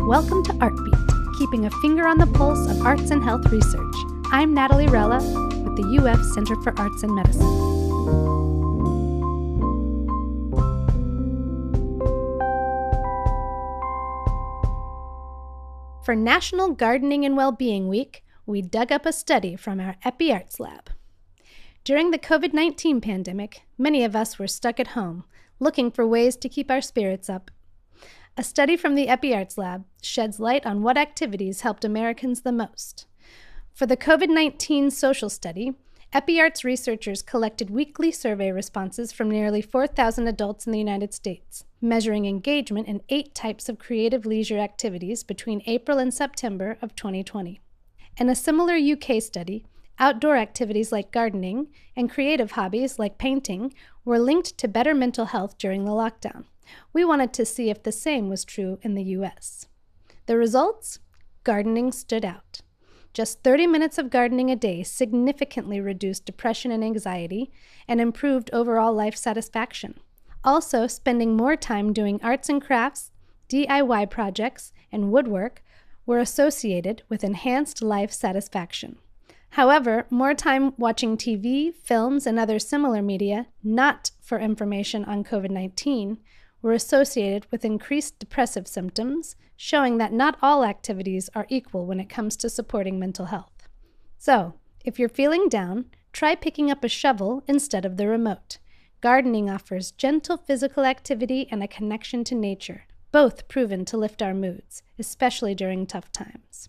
Welcome to ArtBeat, keeping a finger on the pulse of arts and health research. I'm Natalie Rella with the UF Center for Arts and Medicine. For National Gardening and Wellbeing Week, we dug up a study from our EpiArts Lab. During the COVID-19 pandemic, many of us were stuck at home, looking for ways to keep our spirits up. A study from the EpiArts Lab sheds light on what activities helped Americans the most. For the COVID-19 social study, EpiArts researchers collected weekly survey responses from nearly 4,000 adults in the United States, measuring engagement in 8 types of creative leisure activities between April and September of 2020. In a similar UK study, outdoor activities like gardening and creative hobbies like painting were linked to better mental health during the lockdown. We wanted to see if the same was true in the US. The results? Gardening stood out. Just 30 minutes of gardening a day significantly reduced depression and anxiety and improved overall life satisfaction. Also, spending more time doing arts and crafts, DIY projects, and woodwork were associated with enhanced life satisfaction. However, more time watching TV, films, and other similar media, not for information on COVID-19, were associated with increased depressive symptoms, showing that not all activities are equal when it comes to supporting mental health. So, if you're feeling down, try picking up a shovel instead of the remote. Gardening offers gentle physical activity and a connection to nature, both proven to lift our moods, especially during tough times.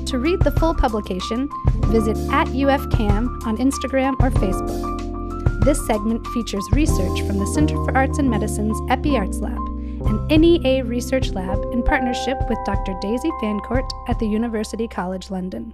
To read the full publication, visit @UFCam on Instagram or Facebook. This segment features research from the Center for Arts and Medicine's EpiArts Lab, an NEA research lab in partnership with Dr. Daisy Fancourt at the University College London.